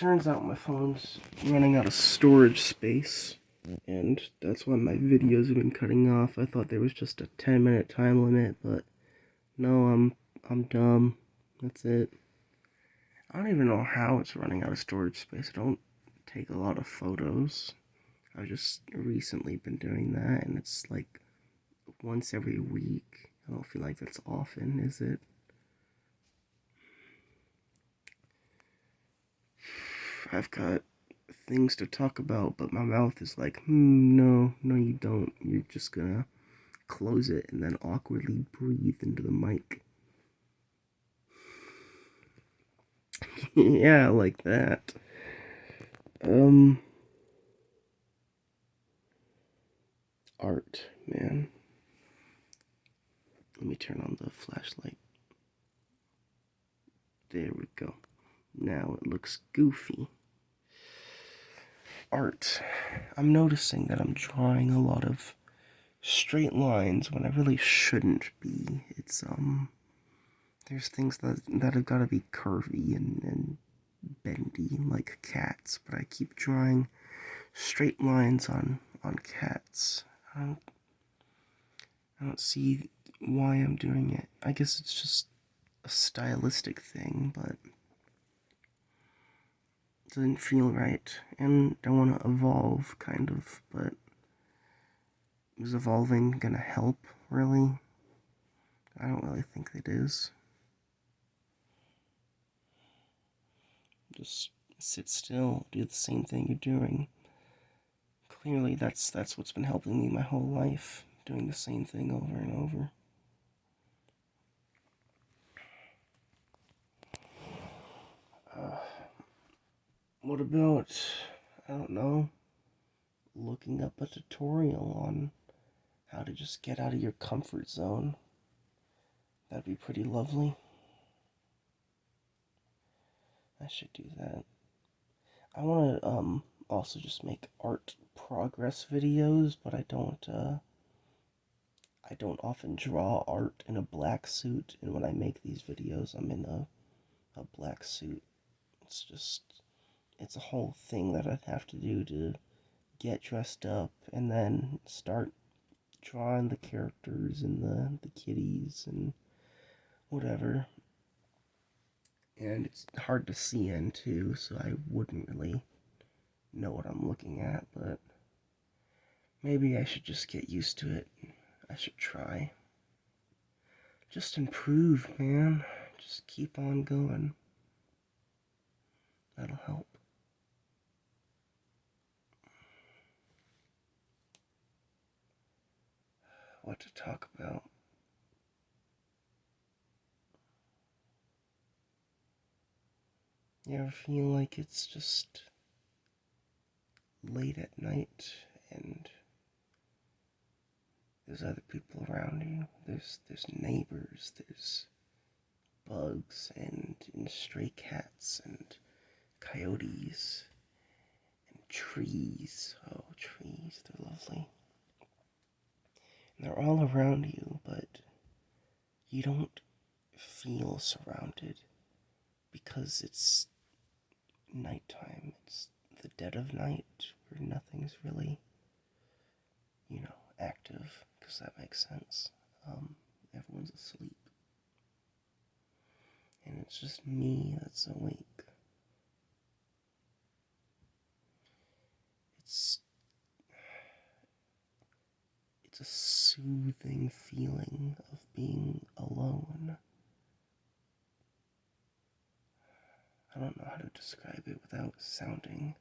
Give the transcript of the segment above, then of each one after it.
Turns out my phone's running out of storage space, and that's why my videos have been cutting off. I thought there was just a 10-minute time limit, but no, I'm dumb. That's it. I don't even know how it's running out of storage space. I don't take a lot of photos. I've just recently been doing that, and it's like once every week. I don't feel like that's often, is it? I've got things to talk about, but my mouth is like, no, you don't. You're just gonna close it and then awkwardly breathe into the mic. Yeah, like that. Art, man. Let me turn on the flashlight. There we go. Now it looks goofy. Art. I'm noticing that I'm drawing a lot of straight lines when I really shouldn't be. There's things that have got to be curvy and bendy like cats, but I keep drawing straight lines on cats. I don't see why I'm doing it. I guess it's just a stylistic thing, but it doesn't feel right. And I want to evolve, kind of, but is evolving gonna help, really? I don't really think it is. Just sit still, do the same thing you're doing. Clearly, that's what's been helping me my whole life, doing the same thing over and over. What about, I don't know, looking up a tutorial on how to just get out of your comfort zone? That'd be pretty lovely. I should do that. I want to also just make art progress videos, but I don't often draw art in a black suit, and when I make these videos, I'm in a black suit. It's a whole thing that I'd have to do to get dressed up and then start drawing the characters and the kitties and whatever. And it's hard to see into, so I wouldn't really know what I'm looking at, but maybe I should just get used to it. I should try. Just improve, man. Just keep on going. That'll help. What to talk about? You ever feel like it's just late at night and there's other people around you? There's neighbors, there's bugs and stray cats and coyotes and trees. Oh, trees, they're lovely. And they're all around you, but you don't feel surrounded because it's nighttime. It's the dead of night where nothing's really, active, because that makes sense. Everyone's asleep. And it's just me that's awake. It's a soothing feeling of being alone. I don't know how to describe it without sounding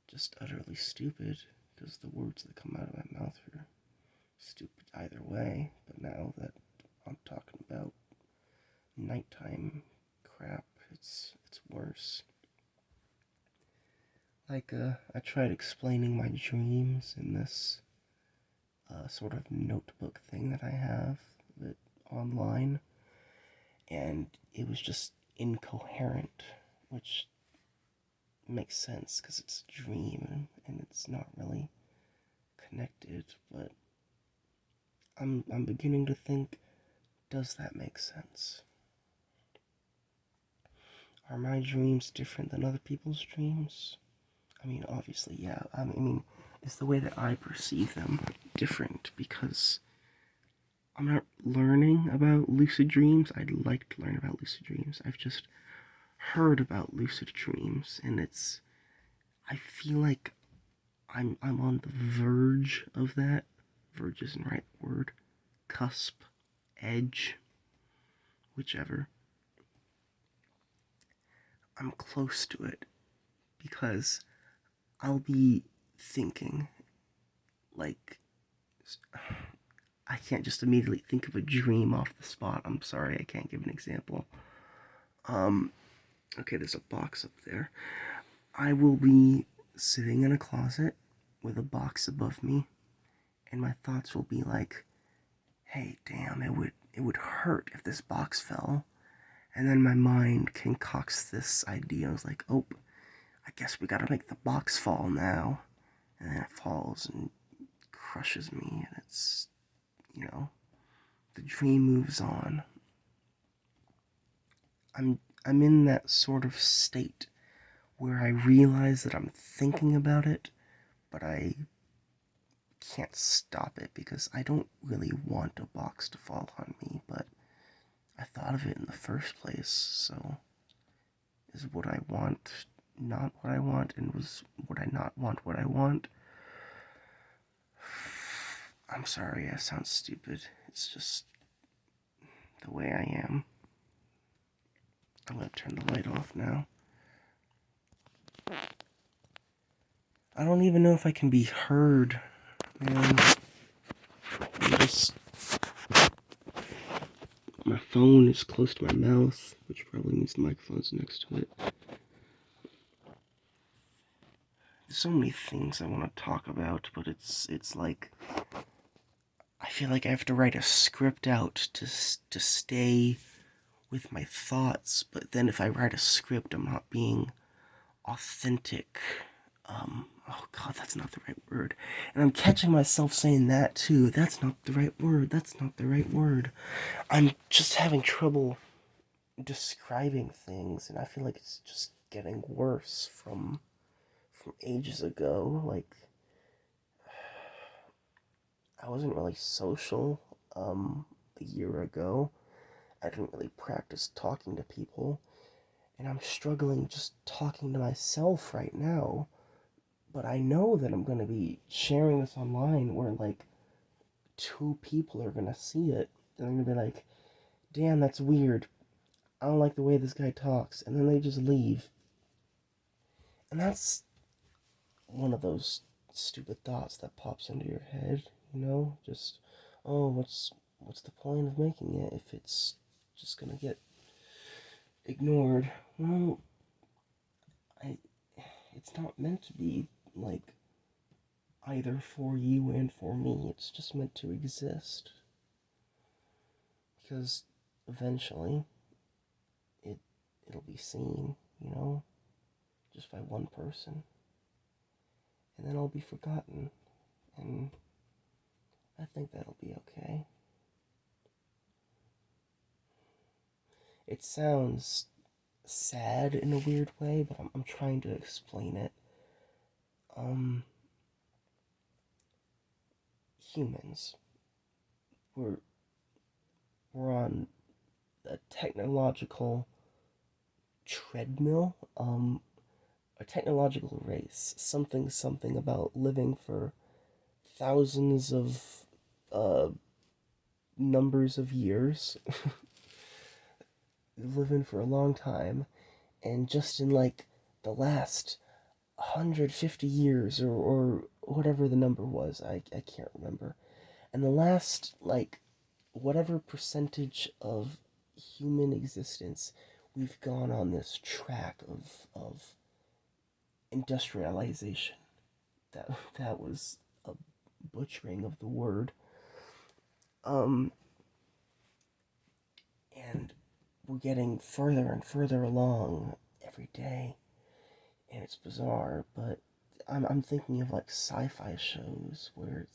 just utterly stupid, because the words that come out of my mouth are stupid either way, but now that I'm talking about nighttime crap, it's worse. Like, I tried explaining my dreams in this sort of notebook thing that I have online, and it was just incoherent, which makes sense because it's a dream and it's not really connected, but I'm beginning to think, does that make sense? Are my dreams different than other people's dreams? I mean, obviously, yeah. I mean, is the way that I perceive them different because I'm not learning about lucid dreams. I'd like to learn about lucid dreams. I've just heard about lucid dreams, and I feel like I'm on the verge of that. Verge isn't the right word. Cusp, edge, whichever. I'm close to it because I'll be thinking like I can't just immediately think of a dream off the spot. I'm sorry, I can't give an example. Um, okay, there's a box up there. I will be sitting in a closet with a box above me, and my thoughts will be like, "Hey, damn, it would hurt if this box fell." And then my mind concocts this idea. I was like, "Oh, I guess we gotta make the box fall now." And then it falls and crushes me, and it's, you know, the dream moves on. I'm in that sort of state where I realize that I'm thinking about it, but I can't stop it because I don't really want a box to fall on me, but I thought of it in the first place, so is what I want not what I want, and would I not want what I want? I'm sorry, I sound stupid. It's just the way I am. I'm gonna turn the light off now. I don't even know if I can be heard, man. Just my phone is close to my mouth, which probably means the microphone's next to it. There's so many things I want to talk about, but it's like I feel like I have to write a script out to stay with my thoughts. But then if I write a script, I'm not being authentic. Oh god, that's not the right word. And I'm catching myself saying that too. That's not the right word. That's not the right word. I'm just having trouble describing things, and I feel like it's just getting worse from ages ago. Like I wasn't really social a year ago. I didn't really practice talking to people, and I'm struggling just talking to myself right now. But I know that I'm going to be sharing this online where like two people are going to see it, and they're going to be like, "Damn, that's weird. I don't like the way this guy talks." And then they just leave. And that's one of those stupid thoughts that pops into your head, just, oh, what's the point of making it if it's just gonna get ignored? Well, I it's not meant to be like either for you and for me. It's just meant to exist because eventually it it'll be seen, just by one person, and then it'll be forgotten, and I think that'll be okay. It sounds sad in a weird way, but I'm trying to explain it. Um, Humans, we're, we're on a technological treadmill, a technological race. Something about living for thousands of uh, numbers of years, living for a long time, and just in like the last 150 years or whatever the number was, I can't remember. And the last, like, whatever percentage of human existence, we've gone on this track of industrialization. That was a butchering of the word. Um, and we're getting further and further along every day, and it's bizarre. But I'm thinking of like sci-fi shows where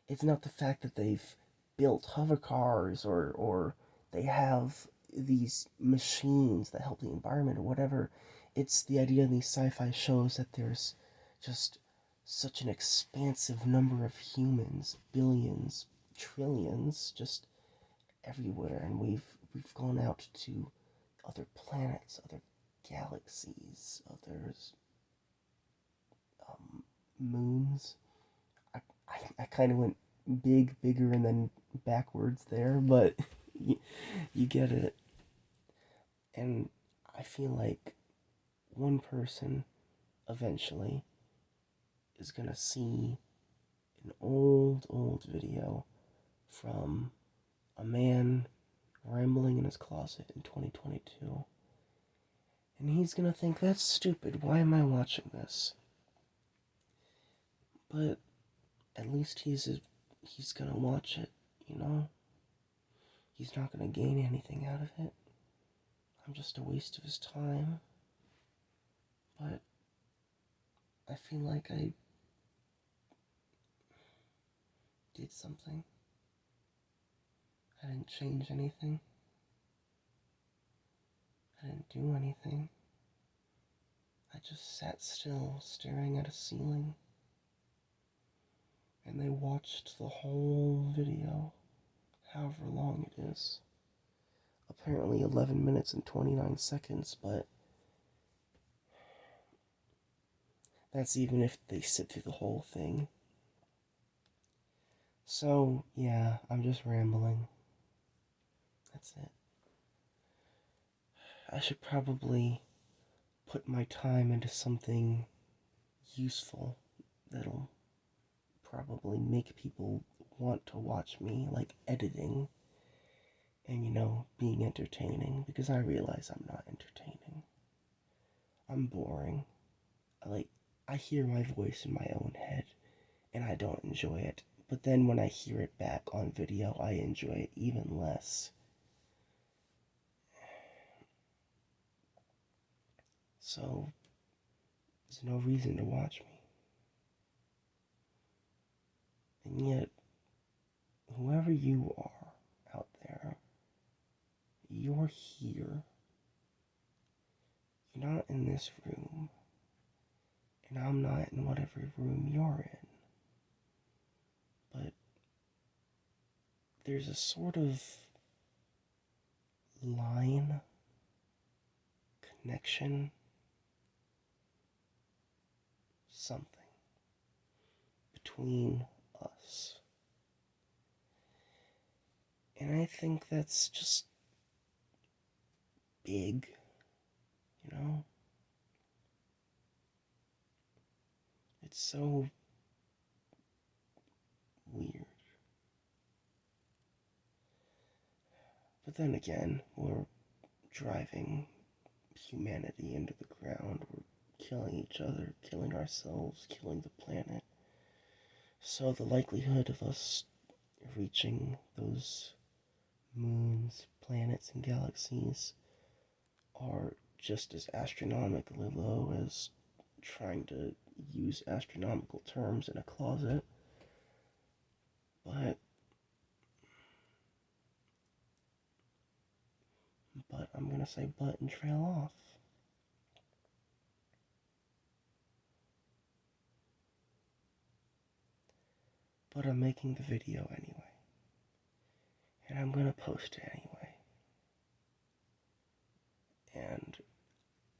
it's not the fact that they've built hover cars or they have these machines that help the environment or whatever. It's the idea in these sci-fi shows that there's just such an expansive number of humans, billions, trillions, just everywhere, and we've gone out to other planets, other galaxies, others moons. I kind of went bigger, and then backwards there, but you get it. And I feel like one person eventually is gonna see an old video from a man rambling in his closet in 2022. And he's gonna think, that's stupid, why am I watching this? But at least he's gonna watch it, you know? He's not gonna gain anything out of it. I'm just a waste of his time. But I feel like I did something. I didn't change anything. I didn't do anything. I just sat still, staring at a ceiling. And they watched the whole video, however long it is. Apparently 11 minutes and 29 seconds, but that's even if they sit through the whole thing. So, yeah, I'm just rambling. That's it. I should probably put my time into something useful that'll probably make people want to watch me, like editing and, being entertaining, because I realize I'm not entertaining. I'm boring. I hear my voice in my own head, and I don't enjoy it. But then when I hear it back on video, I enjoy it even less. So, there's no reason to watch me. And yet, whoever you are out there, you're here. You're not in this room, and I'm not in whatever room you're in. But there's a sort of line, connection, something between us. And I think that's just big, you know? It's so weird. But then again, we're driving humanity into the ground. We're killing each other, killing ourselves, killing the planet. So the likelihood of us reaching those moons, planets, and galaxies are just as astronomically low as trying to use astronomical terms in a closet. But I'm gonna say but and trail off. But I'm making the video anyway. And I'm gonna post it anyway. And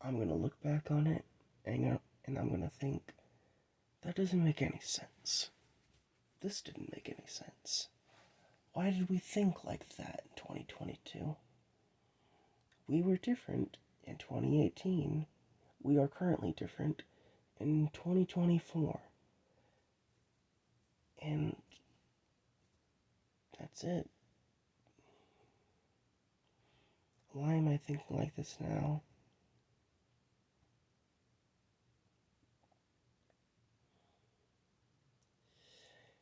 I'm gonna look back on it and I'm gonna think, that doesn't make any sense. This didn't make any sense. Why did we think like that in 2022? We were different in 2018. We are currently different in 2024. And that's it. Why am I thinking like this now?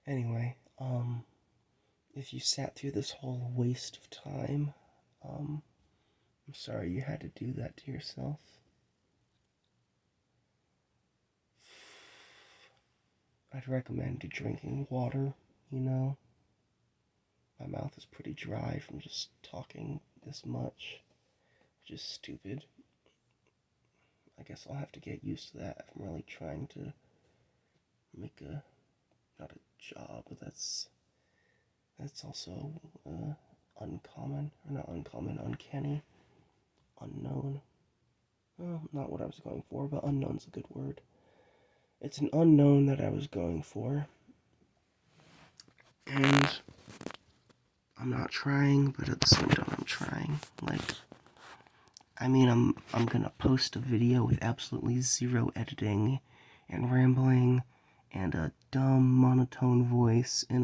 Anyway, if you sat through this whole waste of time, I'm sorry you had to do that to yourself. I'd recommend you drinking water, My mouth is pretty dry from just talking this much, which is stupid. I guess I'll have to get used to that if I'm really trying to make not a job, but that's also uncommon, or not uncommon, uncanny, unknown. Well, not what I was going for, but unknown's a good word. It's an unknown that I was going for, and I'm not trying, but at the same time I'm trying. I'm gonna post a video with absolutely zero editing and rambling and a dumb monotone voice in a